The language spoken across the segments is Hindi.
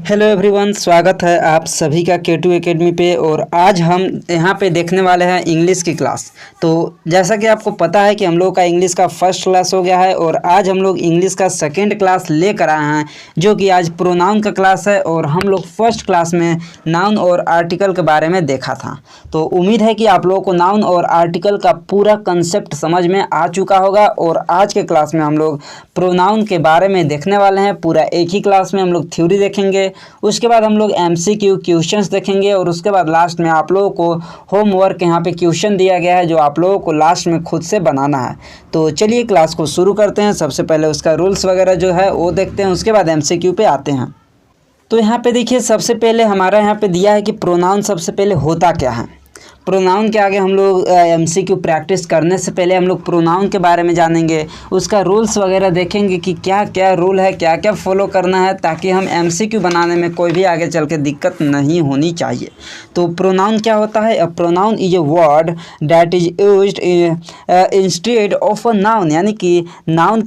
हेलो एवरीवन, स्वागत है आप सभी का K2 एकेडमी पे। और आज हम यहाँ पे देखने वाले हैं इंग्लिश की क्लास। तो जैसा कि आपको पता है कि हम लोग का इंग्लिश का फर्स्ट क्लास हो गया है और आज हम लोग इंग्लिश का सेकंड क्लास लेकर आए हैं, जो कि आज प्रोनाउन का क्लास है। और हम लोग फर्स्ट क्लास में नाउन और आर्टिकल के बारे में देखा था। तो उम्मीद है कि आप लोगों को नाउन और आर्टिकल का पूरा कंसेप्ट समझ में आ चुका होगा। और आज के क्लास में हम लोग प्रोनाउन के बारे में देखने वाले हैं। पूरा एक ही क्लास में हम लोग थ्योरी देखेंगे, उसके बाद हम लोग MCQ क्वेश्चंस देखेंगे और उसके बाद लास्ट में आप लोगों को होमवर्क यहाँ पे क्वेश्चन दिया गया है, जो आप लोगों को लास्ट में खुद से बनाना है। तो चलिए क्लास को शुरू करते हैं। सबसे पहले उसका रूल्स वगैरह जो है वो देखते हैं, उसके बाद MCQ पे आते हैं। तो यहाँ पे देखिए, सबसे पहले हमारा यहाँ पे दिया है कि प्रोनाउन सबसे पहले होता क्या है। प्रोनाउन के आगे हम लोग MCQ प्रैक्टिस करने से पहले हम लोग प्रोनाउन के बारे में जानेंगे, उसका रूल्स वगैरह देखेंगे कि क्या क्या रूल है, क्या क्या फॉलो करना है, ताकि हम MCQ बनाने में कोई भी आगे चल के दिक्कत नहीं होनी चाहिए। तो प्रोनाउन क्या होता है? A pronoun is a word that is used instead of a noun, यानी कि नाउन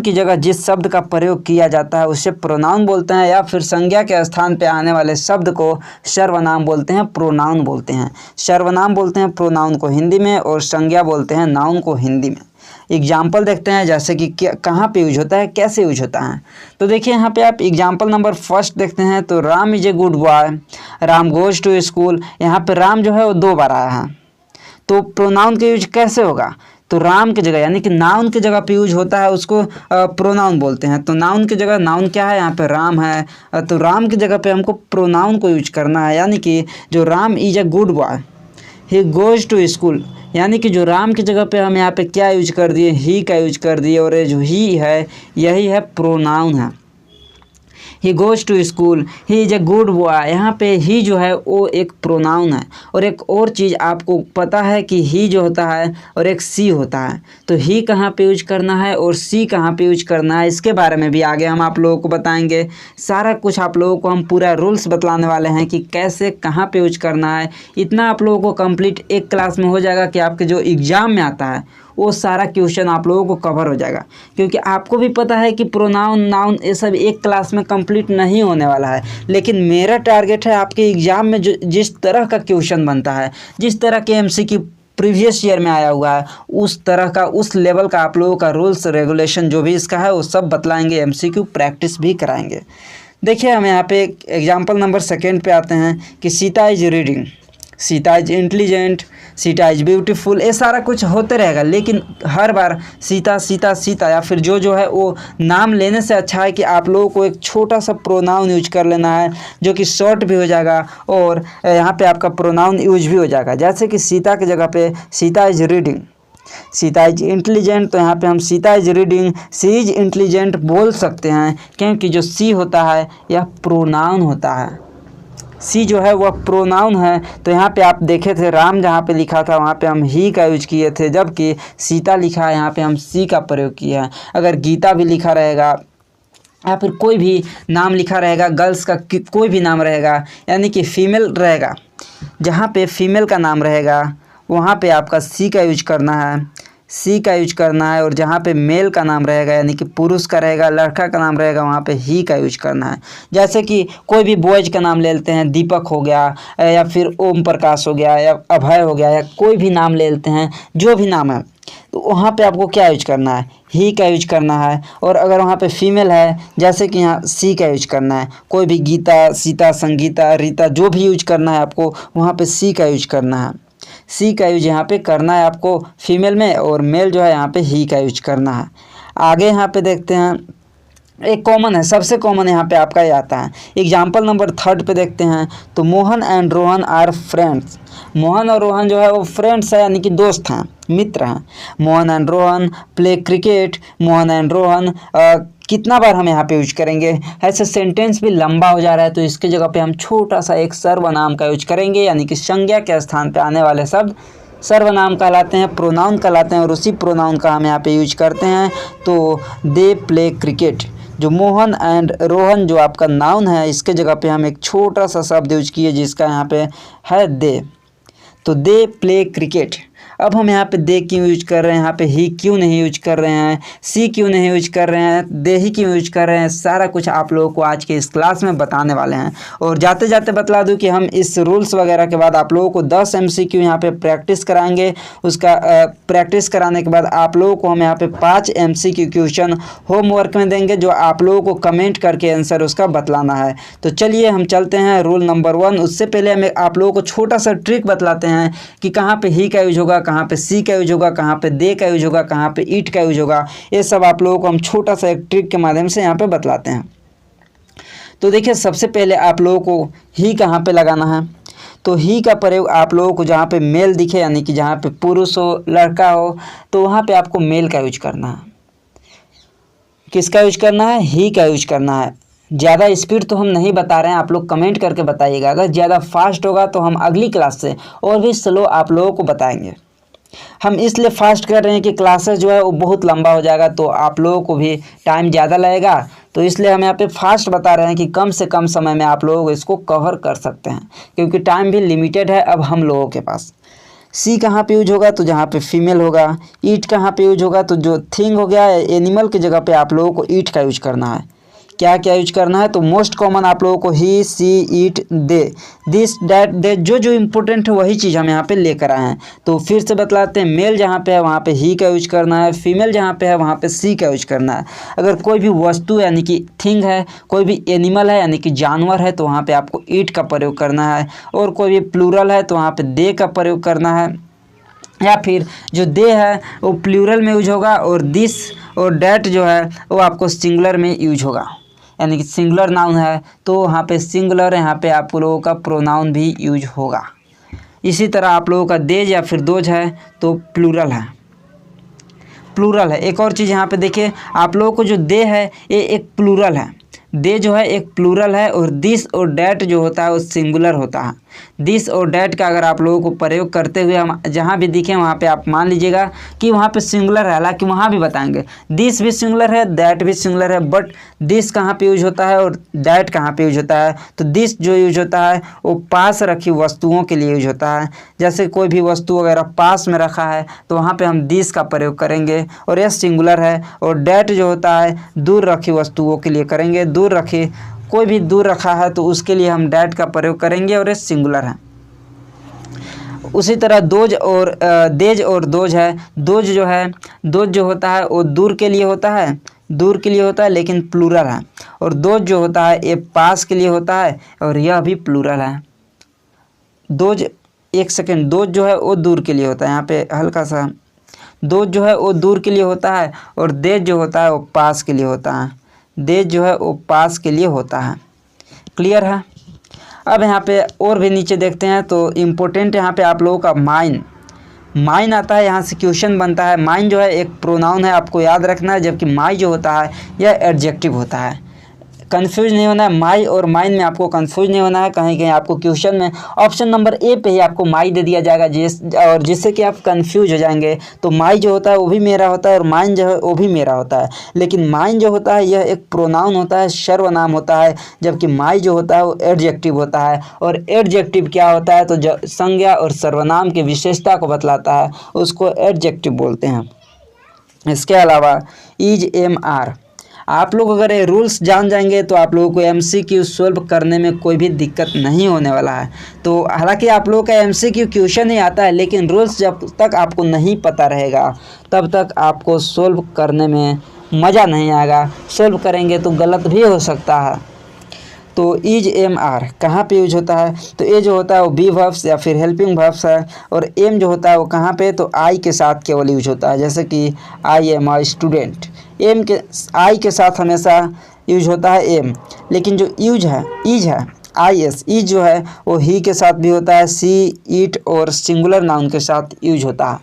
की जगह जिस शब्द का प्रयोग किया जाता है उसे प्रोनाउन बोलते हैं, या फिर संज्ञा के स्थान पे आने वाले शब्द को सर्वनाम बोलते हैं, प्रोनाउन बोलते हैं। सर्वनाम बोलते हैं प्रोनाउन को हिंदी में, और संज्ञा बोलते हैं नाउन को हिंदी में। एग्जाम्पल देखते हैं, जैसे कि कहाँ पे यूज होता है, कैसे यूज होता है। तो देखिए यहाँ पे आप एग्जाम्पल नंबर फर्स्ट देखते हैं। तो Ram is a good boy, Ram goes to school. यहाँ पे राम जो है वो 2 बार आया है। तो प्रोनाउन का यूज कैसे होगा? तो राम की जगह, यानी कि नाउन की जगह पे यूज होता है, उसको प्रोनाउन बोलते हैं। तो नाउन की जगह, नाउन क्या है यहाँ पे? राम है। तो राम की जगह पे हमको प्रोनाउन को यूज करना है, यानी कि जो Ram is a good boy, he goes to school. यानी कि जो राम की जगह पे हम यहाँ पे क्या यूज कर दिए? ही का यूज कर दिए, और ये जो ही है यही है प्रोनाउन है। He goes to school, he is a good boy. यहाँ पे ही जो है वो एक प्रोनाउन है। और एक और चीज़ आपको पता है कि ही जो होता है और एक सी होता है। तो ही कहाँ पे यूज करना है और सी कहाँ पे यूज करना है, इसके बारे में भी आगे हम आप लोगों को बताएंगे। सारा कुछ आप लोगों को हम पूरा रूल्स बतलाने वाले हैं कि कैसे कहाँ पे यूज करना है। इतना आप लोगों को कंप्लीट एक क्लास में हो जाएगा कि आपके जो एग्ज़ाम में आता है वो सारा क्वेश्चन आप लोगों को कवर हो जाएगा। क्योंकि आपको भी पता है कि प्रोनाउन, नाउन ये सब एक क्लास में कंप्लीट नहीं होने वाला है। लेकिन मेरा टारगेट है आपके एग्ज़ाम में जो जिस तरह का क्वेश्चन बनता है, जिस तरह के MCQ प्रीवियस ईयर में आया हुआ है, उस तरह का, उस लेवल का आप लोगों का रूल्स रेगुलेशन जो भी इसका है वो सब बतलाएंगे, MCQ प्रैक्टिस भी कराएंगे। देखिए हम यहाँ पे एग्जाम्पल नंबर सेकेंड पे आते हैं कि Sita is reading, Sita is intelligent, Sita is beautiful. ये सारा कुछ होते रहेगा, लेकिन हर बार सीता सीता सीता या फिर जो है वो नाम लेने से अच्छा है कि आप लोगों को एक छोटा सा प्रोनाउन यूज कर लेना है, जो कि शॉर्ट भी हो जाएगा और यहाँ पे आपका प्रोनाउन यूज भी हो जाएगा। जैसे कि सीता की जगह पे Sita is reading, Sita is intelligent, तो यहाँ पे हम Sita is reading, she is intelligent बोल सकते हैं, क्योंकि जो सी होता है यह प्रोनाउन होता है। सी जो है वह प्रोनाउन है। तो यहाँ पे आप देखे थे राम जहाँ पे लिखा था वहाँ पे हम ही का यूज किए थे, जबकि सीता लिखा है यहाँ पे हम सी का प्रयोग किया है। अगर गीता भी लिखा रहेगा या फिर कोई भी नाम लिखा रहेगा, गर्ल्स का कोई भी नाम रहेगा, यानी कि फीमेल रहेगा, जहाँ पे फीमेल का नाम रहेगा वहाँ पे आपका सी का यूज करना है, सी का यूज करना है। और जहाँ पे मेल का नाम रहेगा, यानी कि पुरुष का रहेगा, लड़का का नाम रहेगा, वहाँ पे ही का यूज करना है। जैसे कि कोई भी बॉयज का नाम ले लेते हैं, दीपक हो गया या फिर ओम प्रकाश हो गया या अभय हो गया, या कोई भी नाम ले लेते हैं, जो भी नाम है, तो वहाँ पे आपको क्या यूज करना है? ही का यूज करना है। और अगर वहाँ पे फीमेल है, जैसे कि यहाँ सी का यूज करना है। कोई भी गीता, सीता, संगीता, रीता, जो भी यूज करना है आपको, वहाँ पे सी का यूज करना है। सी का यूज यहाँ पे करना है आपको फीमेल में, और मेल जो है यहाँ पे ही का यूज करना है। आगे यहाँ पे देखते हैं, एक कॉमन है, सबसे कॉमन यहाँ पे आपका ये आता है। एग्जाम्पल नंबर थर्ड पे देखते हैं। तो Mohan and Rohan are friends, Mohan और रोहन जो है वो फ्रेंड्स है, यानी कि दोस्त हैं, मित्र हैं। Mohan and Rohan play cricket, Mohan and Rohan कितना बार हम यहाँ पे यूज करेंगे? ऐसे सेंटेंस भी लंबा हो जा रहा है, तो इसके जगह पे हम छोटा सा एक सर्वनाम का यूज करेंगे, यानी कि संज्ञा के स्थान पे आने वाले शब्द सर्वनाम कहलाते हैं, प्रोनाउन कहलाते हैं, और उसी प्रोनाउन का हम यहाँ पे यूज करते हैं। तो दे प्ले क्रिकेट, जो मोहन एंड रोहन जो आपका नाउन है, इसके जगह पे हम एक छोटा सा शब्द यूज किए जिसका यहाँ पे है दे। तो दे प्ले क्रिकेट। अब हम यहाँ पे दे क्यों यूज कर रहे हैं, यहाँ पे ही क्यों नहीं यूज कर रहे हैं, सी क्यों नहीं यूज कर रहे हैं, दे ही क्यों यूज कर रहे हैं, सारा कुछ आप लोगों को आज के इस क्लास में बताने वाले हैं। और जाते जाते बतला दूं कि हम इस रूल्स वगैरह के बाद आप लोगों को 10 MCQ यहाँ पे प्रैक्टिस कराएंगे। उसका प्रैक्टिस कराने के बाद आप लोगों को हम यहाँ पे 5 MCQ क्वेश्चन होमवर्क में देंगे, जो आप लोगों को कमेंट करके आंसर उसका बतलाना है। तो चलिए हम चलते हैं रूल नंबर 1। उससे पहले हमें आप लोगों को छोटा सा ट्रिक बतलाते हैं कि कहाँ पे ही का यूज होगा, कहाँ पे सी का यूज होगा, कहाँ पे दे का यूज होगा, कहाँ पे ईट का यूज होगा। ये सब आप लोगों को हम छोटा सा एक ट्रिक के माध्यम से यहाँ पे बतलाते हैं। तो देखिए सबसे पहले आप लोगों को ही कहाँ पे लगाना है। तो ही का प्रयोग आप लोगों को जहाँ पे मेल दिखे, यानी कि जहाँ पे पुरुष हो, लड़का हो, तो वहाँ पे आपको मेल का यूज करना है। किसका यूज करना है? ही का यूज करना है। ज़्यादा स्पीड तो हम नहीं बता रहे हैं, आप लोग कमेंट करके बताइएगा। अगर ज़्यादा फास्ट होगा तो हम अगली क्लास से और भी स्लो आप लोगों को बताएंगे। हम इसलिए फास्ट कर रहे हैं कि क्लासेस जो है वो बहुत लंबा हो जाएगा, तो आप लोगों को भी टाइम ज़्यादा लगेगा। तो इसलिए हम यहाँ पे फास्ट बता रहे हैं कि कम से कम समय में आप लोग इसको कवर कर सकते हैं, क्योंकि टाइम भी लिमिटेड है अब हम लोगों के पास। सी कहाँ पे यूज होगा? तो जहाँ पे फीमेल होगा। ईट कहाँ पे यूज होगा? तो जो थिंग हो गया एनिमल की जगह पे आप लोगों को ईट का यूज करना है। क्या क्या यूज करना है? तो मोस्ट कॉमन आप लोगों को ही, सी, ईट, दे, दिस, डैट, दे, जो इम्पोर्टेंट है वही चीज़ हम यहाँ पे लेकर आए हैं। तो फिर से बतलाते हैं, मेल जहाँ पे है वहाँ पे ही का यूज करना है, फीमेल जहाँ पे है वहाँ पे सी का यूज करना है। अगर कोई भी वस्तु यानी कि थिंग है, कोई भी एनिमल है यानी कि जानवर है, तो वहाँ पे आपको ईट का प्रयोग करना है। और कोई भी प्लूरल है तो वहाँ पे दे का प्रयोग करना है। या फिर जो दे है वो प्लूरल में यूज होगा, और दिस और डैट जो है वो आपको सिंगुलर में यूज होगा, यानी कि सिंगुलर नाउन है तो वहाँ पे सिंगुलर, यहाँ पे आप लोगों का प्रोनाउन भी यूज होगा। इसी तरह आप लोगों का देज या फिर दोज है तो प्लूरल है, प्लूरल है। एक और चीज़ यहाँ पे देखिए, आप लोगों को जो दे है ये एक प्लूरल है, दे जो है एक प्लूरल है, और दिस और डैट जो होता है वो सिंगुलर होता है। दिस और डैट का अगर आप लोगों को प्रयोग करते हुए हम जहाँ भी दिखे वहाँ पे आप मान लीजिएगा कि वहाँ पे सिंगुलर है, हालांकि वहाँ भी बताएंगे दिस भी सिंगुलर है, दैट भी सिंगुलर है, बट दिस कहाँ पे यूज होता है और डैट कहाँ पे यूज होता है? तो दिस जो यूज होता है वो पास रखी वस्तुओं के लिए यूज होता है। जैसे कोई भी वस्तु वगैरह पास में रखा है तो वहाँ पे हम दिस का प्रयोग करेंगे, और यह सिंगुलर है। और डैट जो होता है दूर रखी वस्तुओं के लिए करेंगे, दूर रखी, कोई भी दूर रखा है तो उसके लिए हम डैट का प्रयोग करेंगे, और ये सिंगुलर है। उसी तरह दोज और देज और दोज है। दोज जो होता है वो दूर के लिए होता है, दूर के लिए होता है लेकिन प्लूरल है। और दोज जो होता है ये पास के लिए होता है, और यह भी प्लूरल है। दोज, एक सेकेंड, दोज जो है वो दूर के लिए होता है, यहाँ पे हल्का सा, दोज जो है वो दूर के लिए होता है, और देज जो होता है वो पास के लिए होता है। देज जो है वो पास के लिए होता है। क्लियर है? अब यहाँ पे और भी नीचे देखते हैं तो इम्पोर्टेंट यहाँ पे आप लोगों का माइन, माइन आता है, यहाँ से क्वेश्चन बनता है। माइन जो है एक प्रोनाउन है, आपको याद रखना है, जबकि माई जो होता है यह एडजेक्टिव होता है। कंफ्यूज नहीं होना है, माई और माइन में आपको कंफ्यूज नहीं होना है। कहीं कहीं आपको क्वेश्चन में ऑप्शन नंबर ए पे ही आपको माई दे दिया जाएगा, और जिससे कि आप कंफ्यूज हो जाएंगे। तो माई जो होता है वो भी मेरा होता है, और माइन जो है वो भी मेरा होता है। लेकिन माइन जो होता है यह एक प्रोनाउन होता है, सर्वनाम होता है, जबकि माई जो होता है वो एडजेक्टिव होता है। और एडजेक्टिव क्या होता है? तो जो संज्ञा और सर्वनाम की विशेषता को बतलाता है उसको एडजेक्टिव बोलते हैं। इसके अलावा इज, एम, आर, आप लोग अगर ये रूल्स जान जाएंगे तो आप लोगों को MCQ सॉल्व करने में कोई भी दिक्कत नहीं होने वाला है। तो हालांकि आप लोगों का MCQ क्वेश्चन ही आता है, लेकिन रूल्स जब तक आपको नहीं पता रहेगा तब तक आपको सॉल्व करने में मज़ा नहीं आएगा। सॉल्व करेंगे तो गलत भी हो सकता है। तो इज, एम, आर कहाँ पे यूज होता है? तो ए जो होता है वो बी वर्ब्स या फिर हेल्पिंग वर्ब्स है, और एम जो होता है वो कहाँ पे? तो आई के साथ केवल यूज होता है। जैसे कि I am a student, am के, आई के साथ हमेशा यूज होता है एम। लेकिन जो यूज है, इज है, IS, ईज जो है वो ही के साथ भी होता है, सी, ईट और सिंगुलर नाउन के साथ यूज होता है।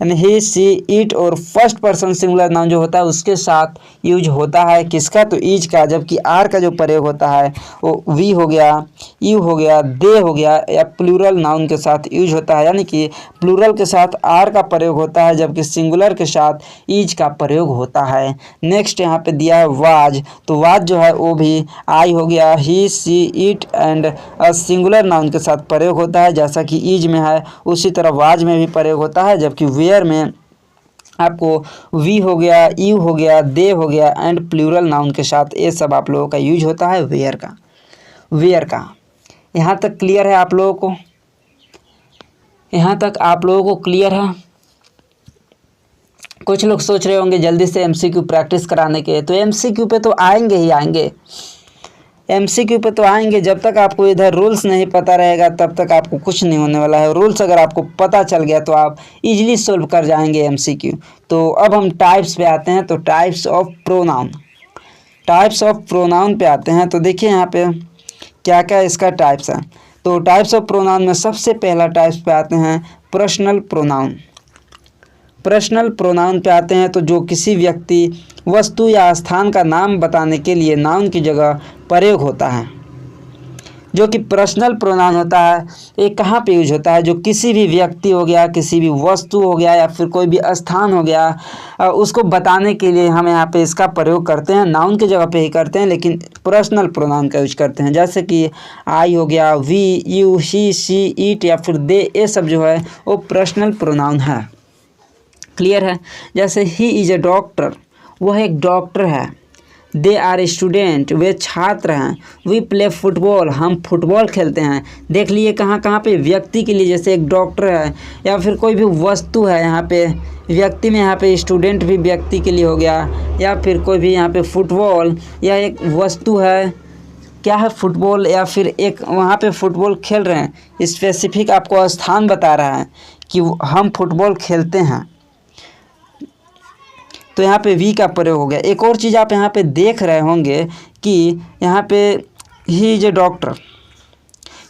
यानी ही, सी, ईट और फर्स्ट पर्सन सिंगुलर नाउन जो होता है उसके साथ यूज होता है। किसका? तो ईज का। जबकि आर का जो प्रयोग होता है वो वी हो गया, यू हो गया, दे हो गया, या प्लूरल नाउन के साथ यूज होता है। यानी कि प्लूरल के साथ आर का प्रयोग होता है, जबकि सिंगुलर के साथ इज का प्रयोग होता है। नेक्स्ट यहाँ पे दिया है वाज, तो वाज जो है वो भी आई हो गया, ही, she, it and singular noun के साथ प्रयोग होता है, जैसा कि इज में है उसी तरह वाज में भी प्रयोग होता है। जबकि वेयर में आपको वी हो गया, यू हो गया, दे हो गया एंड प्लूरल नाउन के साथ ये सब आप लोगों का यूज होता है वेयर का। वेयर का यहाँ तक क्लियर है आप लोगों को? यहाँ तक आप लोगों को क्लियर है? कुछ लोग सोच रहे होंगे जल्दी से एमसीक्यू प्रैक्टिस कराने के, तो एमसीक्यू पे तो आएंगे ही आएंगे, एमसीक्यू पे तो आएंगे। जब तक आपको इधर रूल्स नहीं पता रहेगा तब तक आपको कुछ नहीं होने वाला है। रूल्स अगर आपको पता चल गया तो आप इजीली सोल्व कर जाएंगे एमसीक्यू। तो अब हम टाइप्स पे आते हैं, तो types of pronoun, types of pronoun पे आते हैं। तो देखिए यहाँ पे क्या क्या इसका टाइप्स है। तो टाइप्स ऑफ प्रोनाउन में सबसे पहला टाइप्स पे आते हैं पर्सनल प्रोनाउन। पर्सनल प्रोनाउन पे आते हैं तो जो किसी व्यक्ति, वस्तु या स्थान का नाम बताने के लिए नाउन की जगह प्रयोग होता है। जो कि पर्सनल प्रोनाउन होता है ये कहाँ पे यूज होता है? जो किसी भी व्यक्ति हो गया, किसी भी वस्तु हो गया या फिर कोई भी स्थान हो गया, उसको बताने के लिए हम यहाँ पे इसका प्रयोग करते हैं। नाउन की जगह पे ही करते हैं लेकिन पर्सनल प्रोनाउन का यूज करते हैं। जैसे कि आई हो गया, we, you, he, she, it या फिर दे, ये सब जो है वो पर्सनल प्रोनाउन है। क्लियर है? जैसे ही इज ए डॉक्टर, वह एक डॉक्टर है। दे आर स्टूडेंट, वे छात्र हैं। वी प्ले फुटबॉल, हम फुटबॉल खेलते हैं। देख लिए कहाँ कहाँ पे व्यक्ति के लिए, जैसे एक डॉक्टर है या फिर कोई भी वस्तु है, यहाँ पे व्यक्ति में यहाँ पे स्टूडेंट भी व्यक्ति के लिए हो गया, या फिर कोई भी यहाँ पे फुटबॉल या एक वस्तु है, क्या है फुटबॉल, या फिर एक वहाँ पे फुटबॉल खेल रहे हैं, स्पेसिफिक आपको स्थान बता रहा है कि हम फुटबॉल खेलते हैं, तो यहाँ पे वी का प्रयोग हो गया। एक और चीज़ आप यहाँ पे देख रहे होंगे कि यहाँ पे ही इज ए डॉक्टर,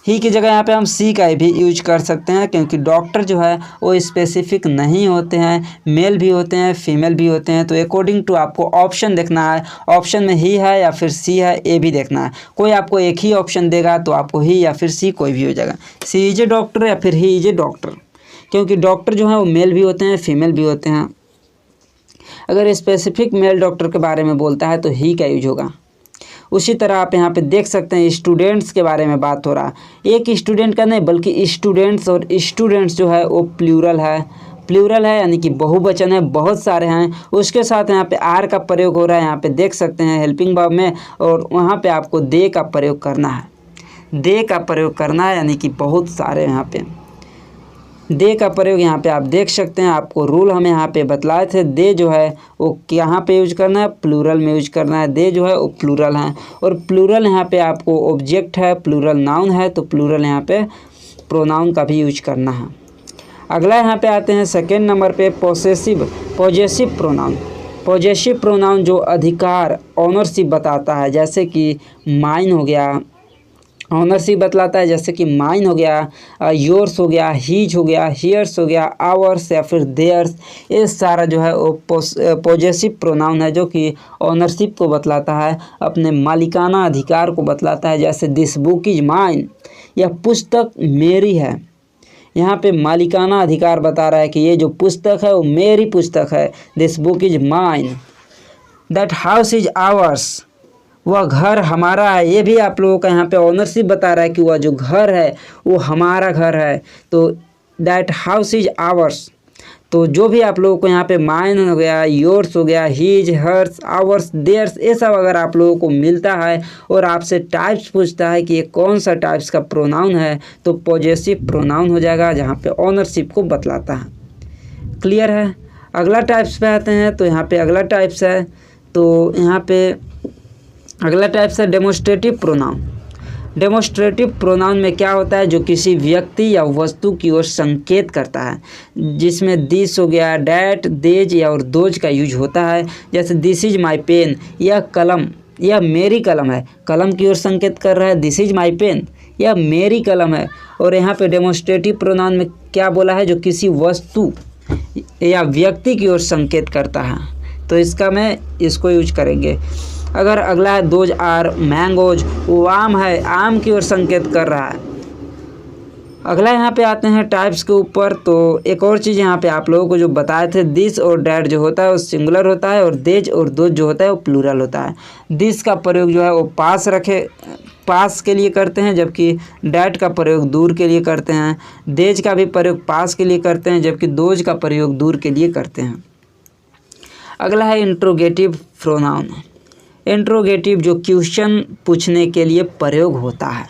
ही की जगह यहाँ पे हम सी का भी यूज कर सकते हैं, क्योंकि डॉक्टर जो है वो स्पेसिफिक नहीं होते हैं, मेल भी होते हैं, फीमेल भी होते हैं। तो अकॉर्डिंग टू आपको ऑप्शन देखना है, ऑप्शन में ही है या फिर सी है, ये भी देखना है। कोई आपको एक ही ऑप्शन देगा तो आपको ही या फिर सी कोई भी हो जाएगा, सी इज ए डॉक्टर या फिर ही इज ए डॉक्टर, क्योंकि डॉक्टर जो है वो मेल भी होते हैं, फीमेल भी होते हैं। अगर स्पेसिफिक मेल डॉक्टर के बारे में बोलता है तो ही का यूज होगा। उसी तरह आप यहाँ पे देख सकते हैं स्टूडेंट्स के बारे में बात हो रहा है। एक स्टूडेंट का नहीं बल्कि स्टूडेंट्स, और स्टूडेंट्स जो है वो प्लूरल है। प्लूरल है यानी कि बहुवचन है, बहुत सारे हैं। उसके साथ यहाँ पे आर का प्रयोग हो रहा है, यहाँ पे देख सकते हैं हेल्पिंग वर्ब में, और वहाँ पे आपको दे का प्रयोग करना है। दे का प्रयोग करना है यानी कि बहुत सारे यहाँ पे दे का प्रयोग यहाँ पे आप देख सकते हैं। आपको रूल हम यहाँ पे बतलाए थे। दे जो है वो यहाँ पे यूज करना है, प्लूरल में यूज करना है। दे जो है वो प्लूरल है, और प्लूरल यहाँ पे आपको ऑब्जेक्ट है, प्लूरल नाउन है, तो प्लूरल यहाँ पे प्रोनाउन का भी यूज करना है। अगला यहाँ पे आते हैं सेकेंड नंबर पे पॉजेसिव प्रोनाउन। पॉजेसिव प्रोनाउन जो अधिकार, ऑनरशिप बताता है, जैसे कि माइन हो गया, ऑनरशिप बतलाता है, जैसे कि माइन हो गया, योर्स हो गया, हीज हो गया, हियर्स हो गया, आवर्स या फिर देयर्स। ये सारा जो है वो पॉजेसिव प्रोनाउन है, जो कि ऑनरशिप को बतलाता है, अपने मालिकाना अधिकार को बतलाता है। जैसे दिस बुक इज माइन, यह पुस्तक मेरी है। यहाँ पे मालिकाना अधिकार बता रहा है कि ये जो पुस्तक है वो मेरी पुस्तक है। This book is mine. That house is ours, वह घर हमारा है। ये भी आप लोगों का यहाँ पे ऑनरशिप बता रहा है कि वह जो घर है वो हमारा घर है, तो दैट हाउस इज आवर्स। तो जो भी आप लोगों को यहाँ पे माइन हो गया, योर्स हो गया, हीज, हर्स, आवर्स, देयर्स, ये सब अगर आप लोगों को मिलता है और आपसे टाइप्स पूछता है कि ये कौन सा टाइप्स का प्रोनाउन है, तो पॉजेसिव प्रोनाउन हो जाएगा, जहाँ पे ऑनरशिप को बतलाता है। क्लियर है? अगला टाइप्स पे आते हैं। तो यहाँ पे अगला टाइप्स है, तो यहाँ पे अगला टाइप्स है डेमोस्ट्रेटिव प्रोनाउन। डेमोस्ट्रेटिव प्रोनाउन में क्या होता है? जो किसी व्यक्ति या वस्तु की ओर संकेत करता है, जिसमें दिस हो गया, डैट, देज या और दोज का यूज होता है। जैसे दिस इज माई पेन, यह कलम, यह मेरी कलम है। कलम की ओर संकेत कर रहा है, दिस इज माई पेन, यह मेरी कलम है। और यहाँ पे डेमोस्ट्रेटिव प्रोनाउन में क्या बोला है? जो किसी वस्तु या व्यक्ति की ओर संकेत करता है, तो इसका मैं इसको यूज करेंगे। अगर अगला है दोज आर मैंगोज, वो आम है, आम की ओर संकेत कर रहा है। अगला यहाँ पे आते हैं टाइप्स के ऊपर। तो एक और चीज़ यहाँ पे आप लोगों को जो बताए थे, दिस और डैट जो होता है वो सिंगुलर होता है और देज और दोज जो होता है वो प्लूरल होता है। दिस का प्रयोग जो है वो पास के लिए करते हैं, जबकि डैट का प्रयोग दूर के लिए करते हैं। देज का भी प्रयोग पास के लिए करते हैं, जबकि दोज का प्रयोग दूर के लिए करते हैं। अगला है इंट्रोगेटिव प्रोनाउन। इंट्रोगेटिव जो क्वेश्चन पूछने के लिए प्रयोग होता है,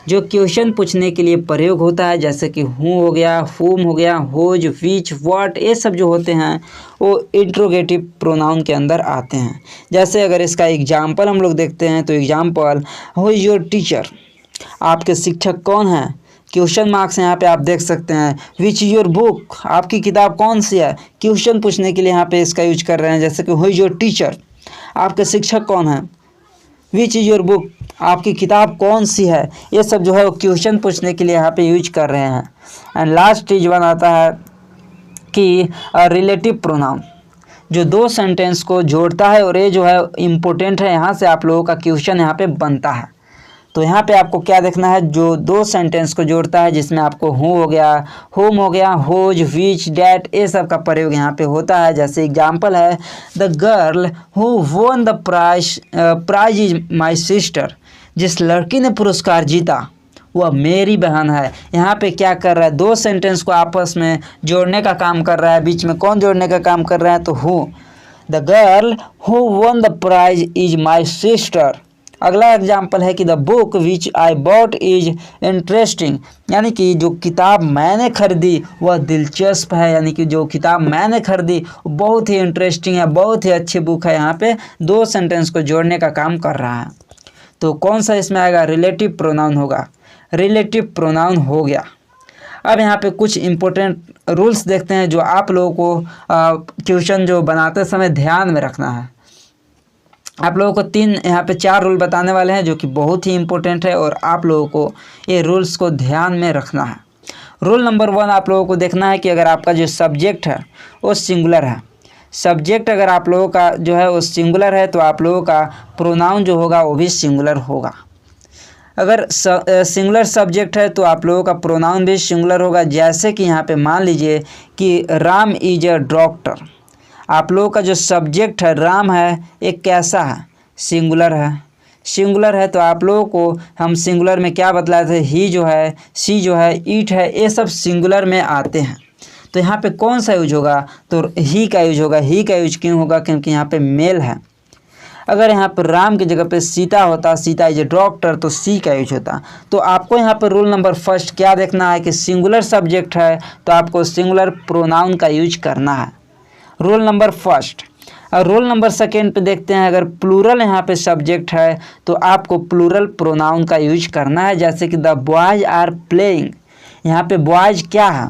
जो क्वेश्चन पूछने के लिए प्रयोग होता है, जैसे कि हु हो गया, हुम हो गया, होज, विच, व्हाट, ये सब जो होते हैं वो इंट्रोगेटिव प्रोनाउन के अंदर आते हैं। जैसे अगर इसका एग्जाम्पल हम लोग देखते हैं तो example, who is your teacher, आपके शिक्षक कौन हैं। क्वेश्चन मार्क्स यहाँ पे आप देख सकते हैं। विच इज़ योर बुक, आपकी किताब कौन सी है। क्वेश्चन पूछने के लिए यहाँ पे इसका यूज कर रहे हैं, जैसे कि हु इज़ योर टीचर, आपके शिक्षक कौन हैं। विच इज़ योर बुक, आपकी किताब कौन सी है। ये सब जो है वो क्वेश्चन पूछने के लिए यहाँ पे यूज कर रहे हैं। एंड लास्ट चीज वन आता है कि रिलेटिव प्रोनाउन, जो दो सेंटेंस को जोड़ता है और ये जो है इम्पोर्टेंट है, यहाँ से आप लोगों का क्वेश्चन यहाँ पे बनता है। तो यहाँ पे आपको क्या देखना है, जो दो सेंटेंस को जोड़ता है, जिसमें आपको हु हो गया, होम हो गया, होज, विच, डैट, ये सब का प्रयोग यहाँ पे होता है। जैसे एग्जाम्पल है, the girl who won the prize is my sister, जिस लड़की ने पुरस्कार जीता वह मेरी बहन है। यहाँ पे क्या कर रहा है, दो सेंटेंस को आपस में जोड़ने का काम कर रहा है। बीच में कौन जोड़ने का काम कर रहा है, तो who. The girl who won the prize is my sister. अगला एग्जाम्पल है कि the book which I bought is interesting, यानी कि जो किताब मैंने खरीदी वह दिलचस्प है, यानी कि जो किताब मैंने खरीदी बहुत ही इंटरेस्टिंग है, बहुत ही अच्छी बुक है। यहाँ पे दो सेंटेंस को जोड़ने का काम कर रहा है। तो कौन सा इसमें आएगा, रिलेटिव प्रोनाउन होगा। रिलेटिव प्रोनाउन हो गया। अब यहाँ पे कुछ इम्पोर्टेंट रूल्स देखते हैं जो आप लोगों को क्वेश्चन जो बनाते समय ध्यान में रखना है। आप लोगों को यहाँ पे 4 रूल बताने वाले हैं जो कि बहुत ही इम्पोर्टेंट है और आप लोगों को ये रूल्स को ध्यान में रखना है। रूल नंबर 1 आप लोगों को देखना है कि अगर आपका जो सब्जेक्ट है वो सिंगुलर है, सब्जेक्ट अगर आप लोगों का जो है वो सिंगुलर है तो आप लोगों का प्रोनाउन जो होगा वो भी सिंगुलर होगा। अगर सिंगुलर सब्जेक्ट है तो आप लोगों का प्रोनाउन भी सिंगुलर होगा। जैसे कि यहाँ पे मान लीजिए कि राम इज अ डॉक्टर, आप लोगों का जो सब्जेक्ट है राम है, एक कैसा है, सिंगुलर है। सिंगुलर है तो आप लोगों को हम सिंगुलर में क्या बतलाए थे, ही जो है, सी जो है, ईट है, ये सब सिंगुलर में आते हैं। तो यहाँ पे कौन सा यूज होगा, तो ही का यूज होगा। ही का यूज क्यों होगा, क्योंकि यहाँ पे मेल है। अगर यहाँ पर राम की जगह पे सीता होता, सीता इज ए डॉक्टर, तो सी का यूज होता। तो आपको यहाँ पर रूल नंबर 1 क्या देखना है कि सिंगुलर सब्जेक्ट है तो आपको सिंगुलर प्रोनाउन का यूज करना है, रूल नंबर 1। और रूल नंबर 2 पे देखते हैं, अगर प्लूरल यहाँ पे सब्जेक्ट है तो आपको प्लूरल प्रोनाउन का यूज करना है। जैसे कि द बॉयज आर प्लेइंग, यहाँ पे बॉयज क्या है,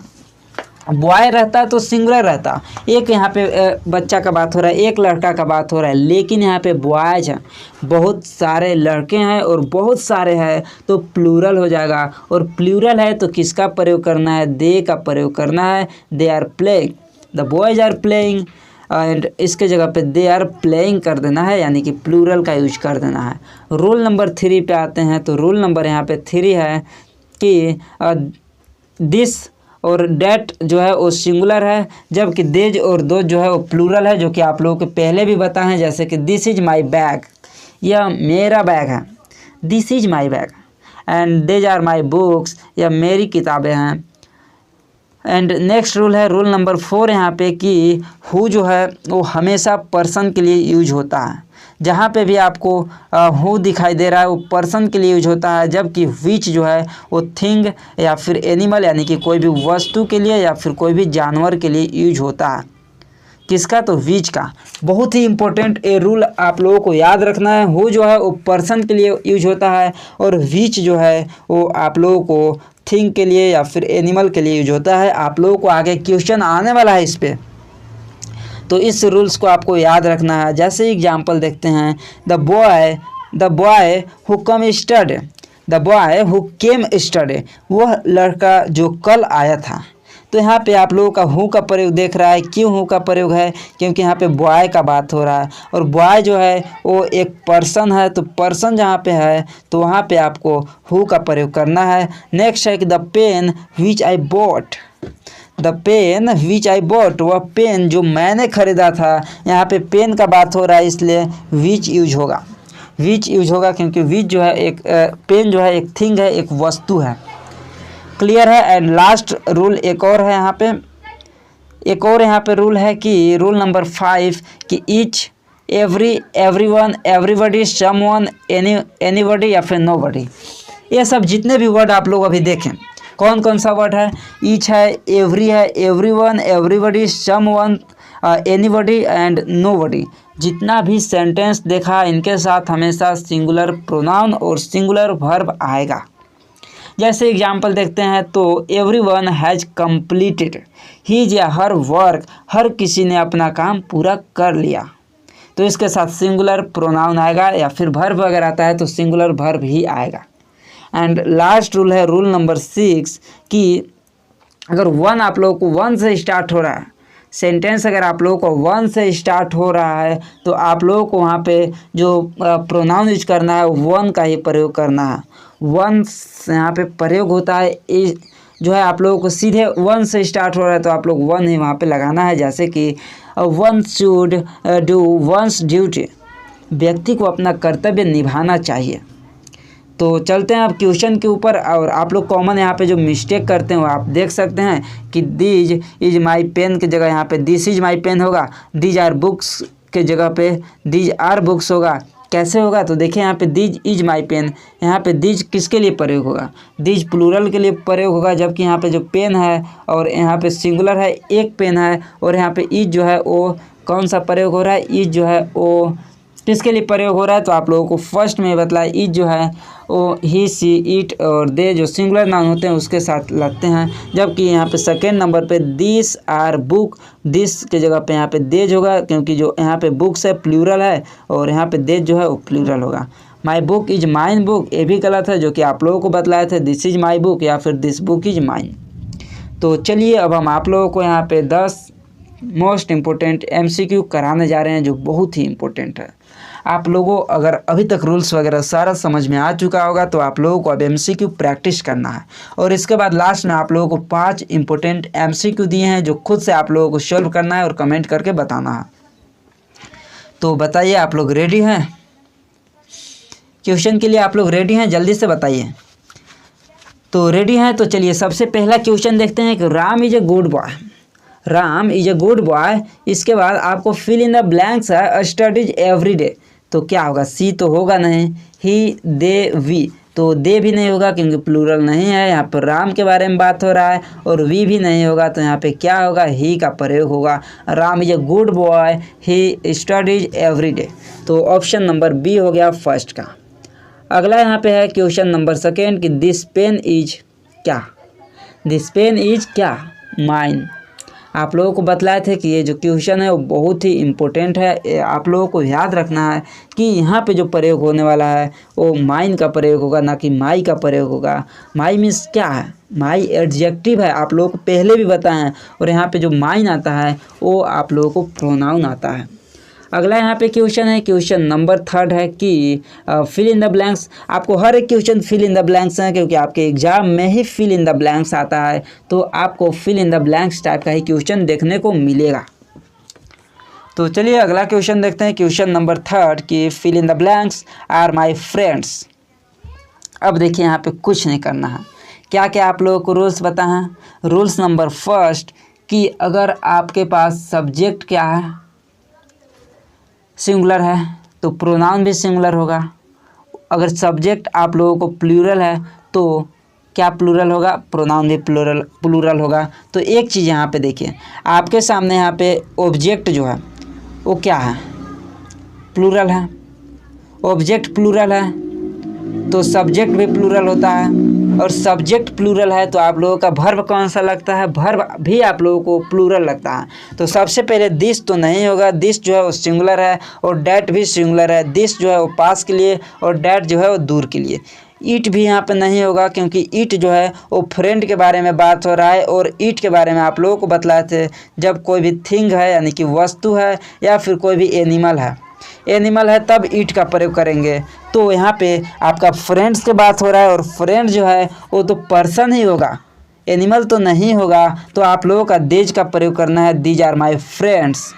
बॉय रहता है तो सिंगुलर रहता, एक यहाँ पे बच्चा का बात हो रहा है, एक लड़का का बात हो रहा है, लेकिन यहाँ पे बॉयज है, बहुत सारे लड़के हैं और बहुत सारे हैं तो प्लूरल हो जाएगा। और प्लूरल है तो किसका प्रयोग करना है, दे का प्रयोग करना है। They are playing, the boys are playing, and इसके जगह पे दे आर प्लेइंग कर देना है, यानी कि प्लूरल का यूज कर देना है। रूल नंबर 3 पे आते हैं। तो रूल नंबर यहाँ पे 3 है कि दिस और डैट जो है वो सिंगुलर है, जबकि देज और दो जो है वो प्लूरल है, जो कि आप लोगों को पहले भी बताए हैं। जैसे कि दिस इज़ माई बैग, यह मेरा बैग है, this is my bag. And these are my books, यह मेरी किताबें हैं। एंड नेक्स्ट रूल है रूल नंबर 4 यहाँ पे कि हु जो है वो हमेशा पर्सन के लिए यूज होता है। जहाँ पे भी आपको हु दिखाई दे रहा है वो पर्सन के लिए यूज होता है, जबकि विच जो है वो थिंग या फिर एनिमल यानी कि कोई भी वस्तु के लिए या फिर कोई भी जानवर के लिए यूज होता है। किसका, तो विच का। बहुत ही इंपॉर्टेंट ये रूल आप लोगों को याद रखना है। हु जो है वो पर्सन के लिए यूज होता है और विच जो है वो आप लोगों को थिंग के लिए या फिर एनिमल के लिए यूज होता है। आप लोगों को आगे क्वेश्चन आने वाला है इस पे, तो इस रूल्स को आपको याद रखना है। जैसे एग्जाम्पल देखते हैं, the boy who come स्टडे, the boy who came स्टडे, वह लड़का जो कल आया था। तो यहाँ पे आप लोगों का हु का प्रयोग देख रहा है। क्यों हु का प्रयोग है? क्योंकि यहाँ पे बॉय का बात हो रहा है और बॉय जो है वो एक पर्सन है, तो पर्सन जहाँ पे है तो वहाँ पे आपको हु का प्रयोग करना है। नेक्स्ट है कि the pen which I bought, the pen which I bought, वह पेन जो मैंने खरीदा था। यहाँ पे पेन का बात हो रहा है इसलिए विच यूज होगा, विच यूज होगा क्योंकि विच जो है एक पेन जो है एक थिंग है, एक वस्तु है। क्लियर है। एंड लास्ट रूल एक और है यहाँ पे, एक और यहाँ पे रूल है कि रूल नंबर 5 कि each, every, everyone, everybody, someone, anybody या फिर नोबॉडी। ये सब जितने भी वर्ड आप लोग अभी देखें, कौन कौन सा वर्ड है? ईच है, एवरी है, everyone, everybody, someone, anybody and nobody. जितना भी सेंटेंस देखा इनके साथ हमेशा सिंगुलर प्रोनाउन और सिंगुलर वर्ब आएगा। जैसे एग्जाम्पल देखते हैं तो एवरीवन हैज़ कंप्लीटेड हिज या हर वर्क, हर किसी ने अपना काम पूरा कर लिया, तो इसके साथ सिंगुलर प्रोनाउन आएगा या फिर वर्ब अगर आता है तो सिंगुलर वर्ब ही आएगा। एंड लास्ट रूल है रूल नंबर 6 कि अगर वन आप लोगों को वन से स्टार्ट हो रहा है, सेंटेंस अगर आप लोगों को वन से स्टार्ट हो रहा है तो आप लोगों को वहाँ पे जो प्रोनाउन यूज करना है वन का ही प्रयोग करना है। वन यहाँ पे प्रयोग होता है जो है आप लोगों को सीधे वन से स्टार्ट हो रहा है तो आप लोग वन ही वहाँ पे लगाना है। जैसे कि one should do once duty, व्यक्ति को अपना कर्तव्य निभाना चाहिए। तो चलते हैं अब क्वेश्चन के ऊपर। और आप लोग कॉमन यहाँ पे जो मिस्टेक करते हैं वो आप देख सकते हैं कि दीज इज माई पेन की जगह यहाँ पे दिस इज माई पेन होगा, दीज आर बुक्स के जगह पे दीज आर बुक्स होगा। कैसे होगा? तो देखिए यहाँ पे दीज इज माई पेन, यहाँ पे दीज किसके लिए प्रयोग होगा? दीज प्लूरल के लिए प्रयोग होगा, जबकि यहाँ पे जो पेन है और यहाँ पे सिंगुलर है, एक पेन है, और यहाँ पे इज जो है वो कौन सा प्रयोग हो रहा है? इज जो है वो किसके लिए प्रयोग हो रहा है? तो आप लोगों को फर्स्ट में बतलाया इज जो है वो ही, सी, इट और दे जो सिंगुलर नाउन होते हैं उसके साथ लगते हैं। जबकि यहाँ पे सेकेंड नंबर पे दिस आर बुक, दिस के जगह पे यहाँ पे देज होगा क्योंकि जो यहाँ पे बुक्स है प्लूरल है और यहाँ पे देज जो है वो प्लूरल होगा। My book is mine book ये भी गलत है, जो कि आप लोगों को बतलाए थे दिस इज माई बुक या फिर दिस बुक इज माइन। तो चलिए अब हम आप लोगों को यहाँ पे 10 मोस्ट इम्पोर्टेंट MCQ कराने जा रहे हैं जो बहुत ही इम्पोर्टेंट है। आप लोगों अगर अभी तक रूल्स वगैरह सारा समझ में आ चुका होगा तो आप लोगों को अब MCQ प्रैक्टिस करना है और इसके बाद लास्ट में आप लोगों को 5 इम्पोर्टेंट MCQ दिए हैं जो खुद से आप लोगों को सॉल्व करना है और कमेंट करके बताना है। तो बताइए आप लोग रेडी हैं क्वेश्चन के लिए? आप लोग रेडी हैं? जल्दी से बताइए। तो रेडी हैं तो चलिए सबसे पहला क्वेश्चन देखते हैं कि Ram is a good boy, Ram is a good boy. इसके बाद आपको फिल इन द ब्लैंक्स है स्टडीज एवरी डे, तो क्या होगा? सी तो होगा नहीं, ही, दे, वी, तो दे भी नहीं होगा क्योंकि प्लूरल नहीं है। यहाँ पर राम के बारे में बात हो रहा है और वी भी नहीं होगा तो यहाँ पे क्या होगा? ही का प्रयोग होगा। Ram is a good boy, he studies every day, तो ऑप्शन नंबर बी हो गया फर्स्ट का। अगला यहाँ पे है क्वेश्चन नंबर सेकेंड कि दिस पेन इज क्या? दिस पेन इज क्या? माइन। आप लोगों को बतलाए थे कि ये जो क्वेश्चन है वो बहुत ही इम्पोर्टेंट है। आप लोगों को याद रखना है कि यहाँ पे जो प्रयोग होने वाला है वो माइन का प्रयोग होगा, ना कि माई का प्रयोग होगा। माई मीन्स क्या है? माई एडजेक्टिव है, आप लोगों को पहले भी बताए हैं, और यहाँ पे जो माइन आता है वो आप लोगों को प्रोनाउन आता है। अगला यहाँ पे क्वेश्चन है क्वेश्चन नंबर 3 है कि फिल इन द ब्लैंक्स। आपको हर एक question fill in the blanks है क्योंकि आपके एग्जाम में ही फिल इन द ब्लैंक्स आता है, तो आपको fill in the blanks type का ही क्वेश्चन देखने को मिलेगा। तो चलिए अगला क्वेश्चन देखते हैं क्वेश्चन नंबर 3 कि fill in the blanks are my friends. अब देखिए यहाँ पे कुछ नहीं करना है। क्या क्या आप लोगों को रूल्स पता हैं? रूल्स नंबर 1 कि अगर आपके पास सब्जेक्ट क्या है? सिंगुलर है तो प्रोनाउन भी सिंगुलर होगा। अगर सब्जेक्ट आप लोगों को प्लूरल है तो क्या प्लूरल होगा? प्रोनाउन भी प्लूरल होगा। तो एक चीज़ यहाँ पे देखिए, आपके सामने यहाँ पे ऑब्जेक्ट जो है वो क्या है? प्लूरल है। ऑब्जेक्ट प्लूरल है तो सब्जेक्ट भी प्लूरल होता है, और सब्जेक्ट प्लूरल है तो आप लोगों का वर्ब कौन सा लगता है? वर्ब भी आप लोगों को प्लूरल लगता है। तो सबसे पहले दिस तो नहीं होगा, दिस जो है वो सिंगुलर है, और डैट भी सिंगुलर है। दिस जो है वो पास के लिए और डैट जो है वो दूर के लिए। ईट भी यहाँ पे नहीं होगा, क्योंकि ईट जो है वो फ्रेंड के बारे में बात हो रहा है, और ईट के बारे में आप लोगों को बतलाए थे जब कोई भी थिंग है यानी कि वस्तु है या फिर कोई भी एनिमल है तब ईट का प्रयोग करेंगे। तो यहाँ पे आपका फ्रेंड्स की बात हो रहा है, और फ्रेंड जो है वो तो पर्सन ही होगा, एनिमल तो नहीं होगा। तो आप लोगों का दीज का प्रयोग करना है, these are my friends,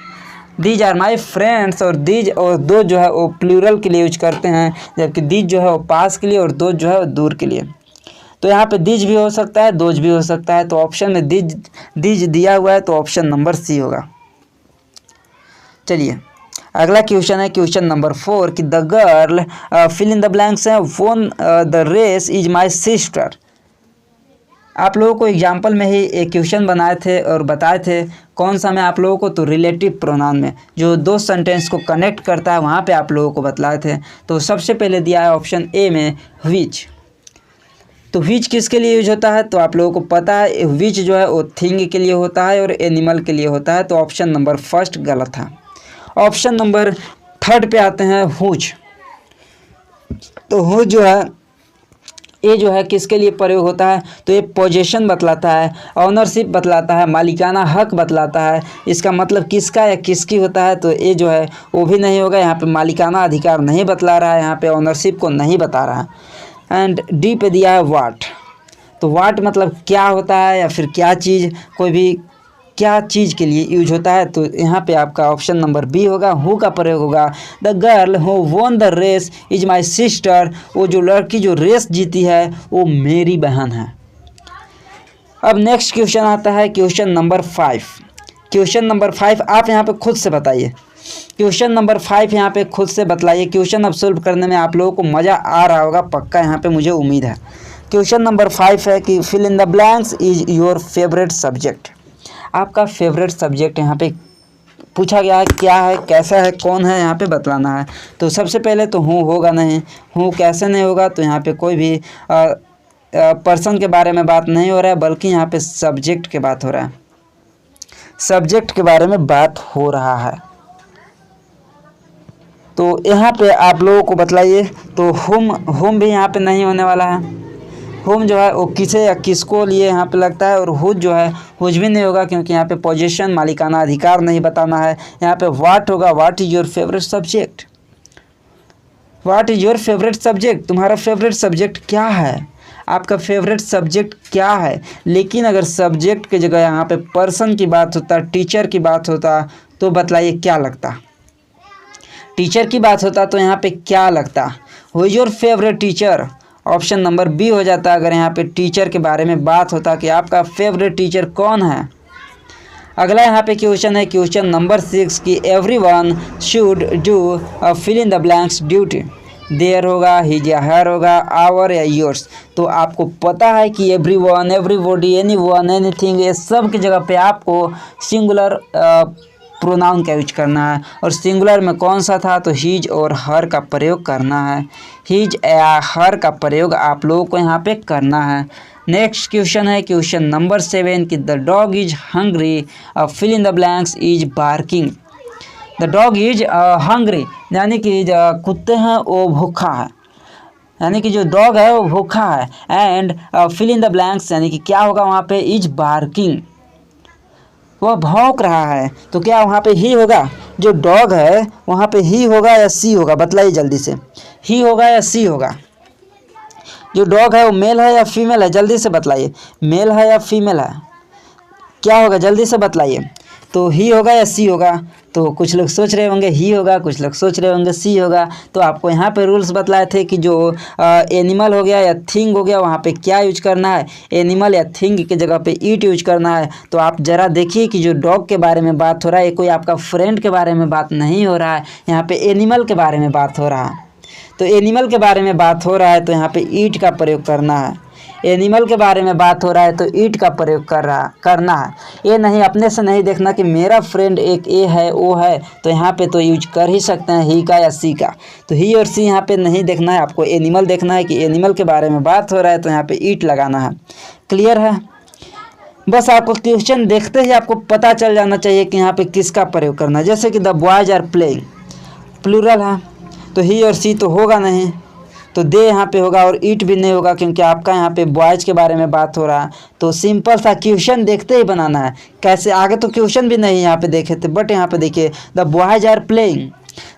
these are my friends. और दीज और दो जो है वो प्लूरल के लिए यूज करते हैं, जबकि दीज जो है वो पास के लिए और दो जो है वो दूर के लिए। तो यहाँ पे दीज भी हो सकता है, दोज भी हो सकता है। तो ऑप्शन में दीज दिया हुआ है, तो ऑप्शन नंबर सी होगा। चलिए अगला क्वेश्चन है क्वेश्चन नंबर 4 कि the girl fill in the blanks है won the race is my sister. आप लोगों को एग्जाम्पल में ही एक क्वेश्चन बनाए थे और बताए थे, कौन सा में आप लोगों को, तो रिलेटिव प्रोनाउन में जो दो सेंटेंस को कनेक्ट करता है वहाँ पे आप लोगों को बतलाए थे। तो सबसे पहले दिया है ऑप्शन ए में विच। तो विच किसके लिए यूज होता है, तो आप लोगों को पता है विच जो है वो थिंग के लिए होता है और एनिमल के लिए होता है। तो ऑप्शन नंबर फर्स्ट गलत था। ऑप्शन नंबर थर्ड पे आते हैं हुज। तो हुज जो है ये जो है किसके लिए प्रयोग होता है, तो ये पोजेशन बतलाता है, ऑनरशिप बतलाता है, मालिकाना हक बतलाता है। इसका मतलब किसका या किसकी होता है, तो ये जो है वो भी नहीं होगा। यहाँ पे मालिकाना अधिकार नहीं बतला रहा है, यहाँ पे ऑनरशिप को नहीं बता रहा है। एंड डी पे दिया है वाट। तो वाट मतलब क्या होता है या फिर क्या चीज़, कोई भी क्या चीज़ के लिए यूज होता है। तो यहाँ पे आपका ऑप्शन नंबर बी होगा, हु का प्रयोग होगा। The girl who won the race is my sister. वो जो लड़की जो रेस जीती है वो मेरी बहन है। अब नेक्स्ट क्वेश्चन आता है क्वेश्चन नंबर 5। क्वेश्चन नंबर 5 आप यहाँ पे खुद से बताइए। क्वेश्चन नंबर 5 यहाँ पे खुद से बतलाइए। क्वेश्चन अब सोल्व करने में आप लोगों को मज़ा आ रहा होगा पक्का, यहाँ पे मुझे उम्मीद है। क्वेश्चन नंबर 5 है कि fill in the blanks is your favourite subject. आपका फेवरेट सब्जेक्ट यहाँ पे पूछा गया है, क्या है, कैसा है, कौन है, यहाँ पे बतलाना है। तो सबसे पहले तो हूँ होगा नहीं, हूँ कैसे नहीं होगा, तो यहाँ पे कोई भी पर्सन के बारे में बात नहीं हो रहा है, बल्कि यहाँ पे सब्जेक्ट की बात हो रहा है, सब्जेक्ट के बारे में बात हो रहा है। तो यहाँ पे आप लोगों को बतलाइए। तो हुम भी यहाँ पे नहीं होने वाला है। हुम जो है वो किसे या किसको लिए यहाँ पे लगता है, और हुज जो है हुज भी नहीं होगा, क्योंकि यहाँ पे पोजीशन मालिकाना अधिकार नहीं बताना है। यहाँ पे वाट होगा, what is your favourite subject, what is your favourite subject. तुम्हारा फेवरेट सब्जेक्ट क्या है, आपका फेवरेट सब्जेक्ट क्या है। लेकिन अगर सब्जेक्ट की जगह यहाँ पे पर्सन की बात होता, टीचर की बात होता, तो बतलाइए क्या लगता। टीचर की बात होता तो यहाँ पे क्या लगता, who is your favourite teacher. Option number B हो जाता अगर यहाँ पे टीचर के बारे में बात होता कि आपका फेवरेट टीचर कौन है। अगला यहाँ पे क्वेश्चन है क्वेश्चन नंबर 6 कि everyone should do fill in the blanks duty. There होगा, हिज या हर होगा, आवर या योर्स। तो आपको पता है कि एवरीवन, एवरीबॉडी, एनीवन, एनीथिंग, ये सब की जगह पे आपको सिंगुलर प्रोनाउन का यूज करना है। और सिंगुलर में कौन सा था, तो हिज और हर का प्रयोग करना है। हिज या हर का प्रयोग आप लोगों को यहाँ पे करना है। नेक्स्ट क्वेश्चन है क्वेश्चन नंबर 7 कि the dog is hungry, fill in the blanks is barking. The dog is hungry यानी कि जो कुत्ते हैं वो भूखा है, यानी कि जो डॉग है वो भूखा है। And fill in the blanks यानी कि क्या होगा वहाँ पे, इज बार्किंग, वह भौंक रहा है। तो क्या वहाँ पे ही होगा, जो डॉग है वहाँ पे ही होगा या सी होगा, बतलाइए जल्दी से, ही होगा या सी होगा। जो डॉग है वो मेल है या फीमेल है, जल्दी से बतलाइए, मेल है या फीमेल है, क्या होगा जल्दी से बतलाइए। तो ही होगा या सी होगा। तो कुछ लोग सोच रहे होंगे ही होगा, कुछ लोग सोच रहे होंगे सी होगा। तो आपको यहाँ पे रूल्स बतलाए थे कि जो एनिमल हो गया या थिंग हो गया वहाँ पे क्या यूज करना है, एनिमल या थिंग की जगह पे ईट यूज करना है। तो आप ज़रा देखिए कि जो डॉग के बारे में बात हो रहा है, कोई आपका फ्रेंड के बारे में बात नहीं हो रहा है, यहाँ पे एनिमल के बारे में बात हो रहा है। तो एनिमल के बारे में बात हो रहा है तो यहाँ पे ईट का प्रयोग करना है। एनिमल के बारे में बात हो रहा है तो ईट का प्रयोग करना है। ये नहीं अपने से नहीं देखना कि मेरा फ्रेंड एक ए है ओ है, तो यहाँ पे तो यूज कर ही सकते हैं ही का या सी का। तो ही और सी यहाँ पे नहीं देखना है, आपको एनिमल देखना है कि एनिमल के बारे में बात हो रहा है तो यहाँ पे ईट लगाना है। क्लियर है। बस आपको क्वेश्चन देखते ही आपको पता चल जाना चाहिए कि यहाँ पे किसका प्रयोग करना है। जैसे कि the boys are playing, plural है तो ही और सी तो होगा नहीं, तो दे यहाँ पे होगा और इट भी नहीं होगा क्योंकि आपका यहाँ पे बॉयज़ के बारे में बात हो रहा है। तो सिंपल सा क्वेश्चन देखते ही बनाना है। कैसे, आगे तो क्वेश्चन भी नहीं यहाँ पे देखे थे, बट यहाँ पे देखिए द बॉयज़ आर प्लेइंग।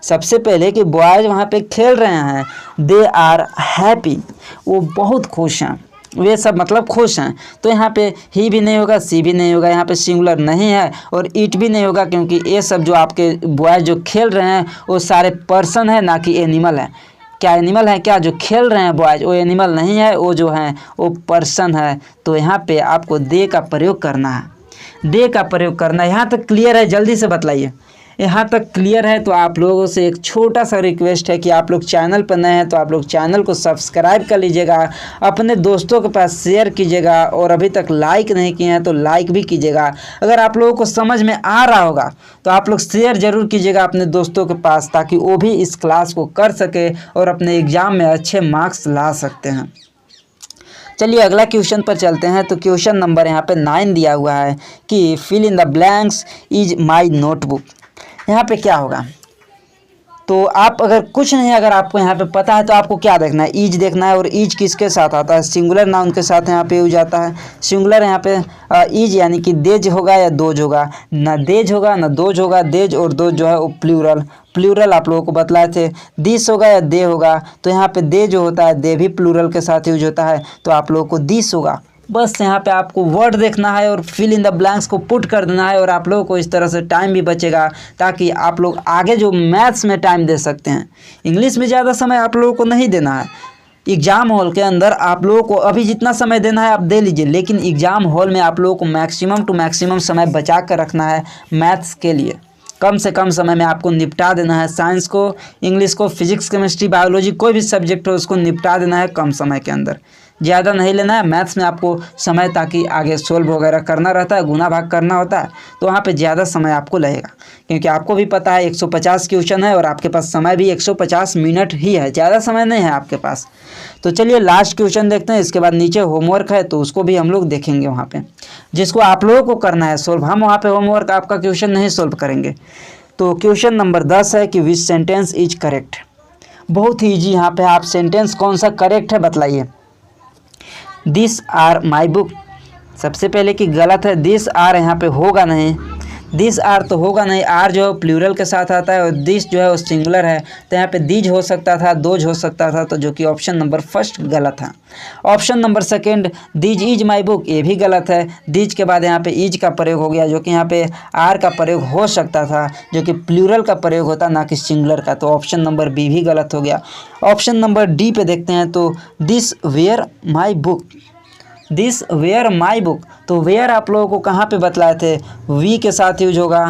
सबसे पहले कि बॉयज़ वहाँ पे खेल रहे हैं, दे आर हैप्पी, वो बहुत खुश हैं, वे सब मतलब खुश हैं। तो यहाँ पे ही भी नहीं होगा, सी भी नहीं होगा, यहाँ पे सिंगुलर नहीं है और इट भी नहीं होगा क्योंकि ये सब जो आपके बॉयज़ जो खेल रहे हैं वो सारे पर्सन है, ना कि एनिमल है। क्या एनिमल है क्या? जो खेल रहे हैं बॉयज़ वो एनिमल नहीं है, वो जो हैं वो पर्सन है। तो यहाँ पे आपको दे का प्रयोग करना है, दे का प्रयोग करना है। यहाँ तक क्लियर है? जल्दी से बतलाइए। यहाँ तक क्लियर है तो आप लोगों से एक छोटा सा रिक्वेस्ट है कि आप लोग चैनल पर नए हैं तो आप लोग चैनल को सब्सक्राइब कर लीजिएगा, अपने दोस्तों के पास शेयर कीजिएगा और अभी तक लाइक नहीं किए हैं तो लाइक भी कीजिएगा। अगर आप लोगों को समझ में आ रहा होगा तो आप लोग शेयर ज़रूर कीजिएगा अपने दोस्तों के पास, ताकि वो भी इस क्लास को कर सके और अपने एग्ज़ाम में अच्छे मार्क्स ला सकते हैं। चलिए अगला क्वेश्चन पर चलते हैं। तो क्वेश्चन नंबर यहाँ पे 9 दिया हुआ है कि fill in the blanks is my notebook. यहाँ पे क्या होगा? तो आप अगर कुछ नहीं, अगर आपको यहाँ पे पता है तो आपको क्या देखना है, ईज देखना है। और ईज किसके साथ आता है? सिंगुलर नाउन के साथ यहाँ पे यूज आता है। सिंगुलर यहाँ पे ईज यानी कि देज होगा या दोज होगा, ना देज होगा ना दोज होगा। देज और दोज जो है वो प्लूरल आप लोगों को बतलाए थे। दिस होगा या दे होगा, तो यहाँ पे दे जो होता है दे भी प्लूरल के साथ यूज होता है, तो आप लोगों को दिस होगा। बस यहाँ पे आपको वर्ड देखना है और फिल इन द ब्लैंक्स को पुट कर देना है और आप लोगों को इस तरह से टाइम भी बचेगा, ताकि आप लोग आगे जो मैथ्स में टाइम दे सकते हैं। इंग्लिश में ज़्यादा समय आप लोगों को नहीं देना है। एग्ज़ाम हॉल के अंदर आप लोगों को अभी जितना समय देना है आप दे लीजिए, लेकिन एग्ज़ाम हॉल में आप लोगों को मैक्सिमम टू मैक्सिमम समय बचा कर रखना है मैथ्स के लिए। कम से कम समय में आपको निपटा देना है। साइंस को, इंग्लिश को, फिजिक्स, केमिस्ट्री, बायोलॉजी कोई भी सब्जेक्ट हो उसको निपटा देना है कम समय के अंदर, ज़्यादा नहीं लेना है। मैथ्स में आपको समय, ताकि आगे सोल्व वगैरह करना रहता है, गुना भाग करना होता है, तो वहाँ पे ज़्यादा समय आपको लगेगा, क्योंकि आपको भी पता है 150 क्वेश्चन है और आपके पास समय भी 150 मिनट ही है, ज़्यादा समय नहीं है आपके पास। तो चलिए लास्ट क्वेश्चन देखते हैं, इसके बाद नीचे होमवर्क है तो उसको भी हम लोग देखेंगे वहाँ पे, जिसको आप लोगों को करना है सोल्व। हम वहाँ पे होमवर्क आपका क्वेश्चन नहीं सोल्व करेंगे। तो क्वेश्चन नंबर 10 है कि विच सेंटेंस इज करेक्ट। बहुत ही ईजी, यहाँ पे आप सेंटेंस कौन सा करेक्ट है बतलाइए। दिस आर माई बुक, सबसे पहले कि गलत है। दिस आर यहाँ पे होगा नहीं, दिस आर तो होगा नहीं, आर जो है प्लूरल के साथ आता है और दिस जो है वो सिंगुलर है, तो यहाँ पे दीज हो सकता था, दोज हो सकता था, तो जो कि ऑप्शन नंबर फर्स्ट गलत है। Option number second these is my book, ये भी गलत है। दीज के बाद यहाँ पे इज का प्रयोग हो गया, जो कि यहाँ पे आर का प्रयोग हो सकता था, जो कि प्लूरल का प्रयोग होता ना कि सिंगुलर का, तो ऑप्शन नंबर बी भी गलत हो गया। ऑप्शन नंबर डी पे देखते हैं। तो this were my book, this were my book, तो वेयर आप लोगों को कहाँ पे बतलाए थे? वी के साथ यूज होगा,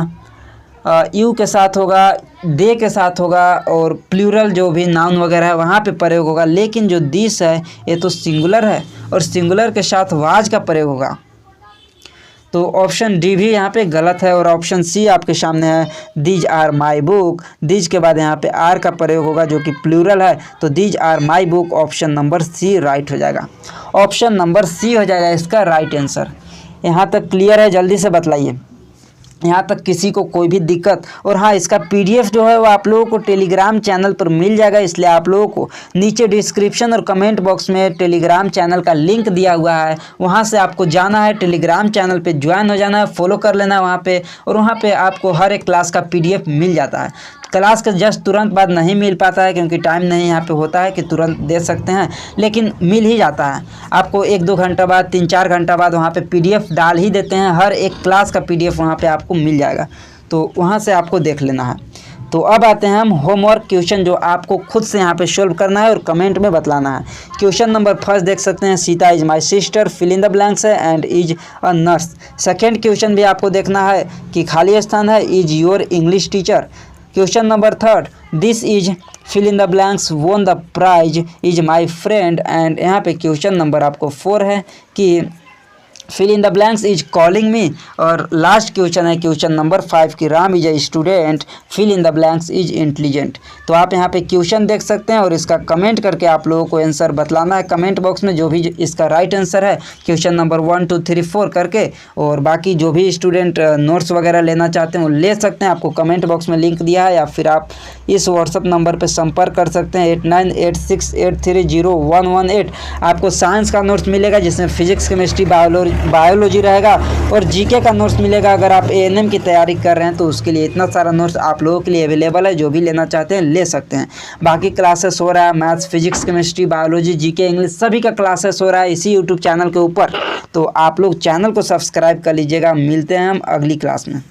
यू के साथ होगा, दे के साथ होगा और प्लूरल जो भी नाउन वगैरह है वहाँ पे प्रयोग होगा। लेकिन जो दिस है ये तो सिंगुलर है और सिंगुलर के साथ वाज का प्रयोग होगा, तो ऑप्शन डी भी यहाँ पे गलत है। और ऑप्शन सी आपके सामने है, these are my book, these के बाद यहाँ पे आर का प्रयोग होगा जो कि प्लूरल है, तो these are my book, option number C right हो जाएगा। ऑप्शन नंबर सी हो जाएगा इसका राइट आंसर। यहाँ तक क्लियर है? जल्दी से बतलाइए यहाँ तक किसी को कोई भी दिक्कत। और हाँ, इसका पीडीएफ जो है वो आप लोगों को टेलीग्राम चैनल पर मिल जाएगा, इसलिए आप लोगों को नीचे डिस्क्रिप्शन और कमेंट बॉक्स में टेलीग्राम चैनल का लिंक दिया हुआ है, वहाँ से आपको जाना है, टेलीग्राम चैनल पे ज्वाइन हो जाना है, फॉलो कर लेना है वहाँ पे, और वहाँ पे आपको हर एक क्लास का पीडीएफ मिल जाता है। क्लास के जस्ट तुरंत बाद नहीं मिल पाता है क्योंकि टाइम नहीं यहाँ पे होता है कि तुरंत दे सकते हैं, लेकिन मिल ही जाता है आपको। 1-2 घंटा बाद, 3-4 घंटा बाद वहाँ पे पीडीएफ डाल ही देते हैं, हर एक क्लास का पीडीएफ वहाँ पे आपको मिल जाएगा, तो वहाँ से आपको देख लेना है। तो अब आते हैं हम होमवर्क क्वेश्चन, जो आपको खुद से यहाँ पे सॉल्व करना है और कमेंट में बतलाना है। क्वेश्चन नंबर फर्स्ट देख सकते हैं, Sita is my sister, fill in the blanks है and is a nurse. Second question भी आपको देखना है कि खाली स्थान है, is your English teacher. Question number third, this is fill in the blanks won the prize is my friend, and यहाँ पे क्वेश्चन नंबर आपको 4 है कि fill in the blanks is calling me. और लास्ट क्वेश्चन है क्वेश्चन नंबर 5 की Ram is a student, fill in the blanks is intelligent. तो आप यहाँ पे क्वेश्चन देख सकते हैं और इसका कमेंट करके आप लोगों को आंसर बतलाना है कमेंट बॉक्स में, जो भी इसका राइट आंसर है क्वेश्चन नंबर 1 2 3 4 करके। और बाकी जो भी स्टूडेंट नोट्स वगैरह लेना चाहते हैं वो ले सकते हैं, आपको कमेंट बॉक्स में लिंक दिया है, या फिर आप इस व्हाट्सअप नंबर पर संपर्क कर सकते हैं 8986830118। आपको साइंस का नोट्स मिलेगा जिसमें फिजिक्स केमिस्ट्री बायोलॉजी रहेगा, और जीके का नोट्स मिलेगा। अगर आप एएनएम की तैयारी कर रहे हैं तो उसके लिए इतना सारा नोट्स आप लोगों के लिए अवेलेबल है, जो भी लेना चाहते हैं ले सकते हैं। बाकी क्लासेस हो रहा है maths, physics, chemistry, biology, GK, English सभी का क्लासेस हो रहा है इसी यूट्यूब चैनल के ऊपर। तो आप लोग चैनल को सब्सक्राइब कर लीजिएगा। मिलते हैं हम अगली क्लास में।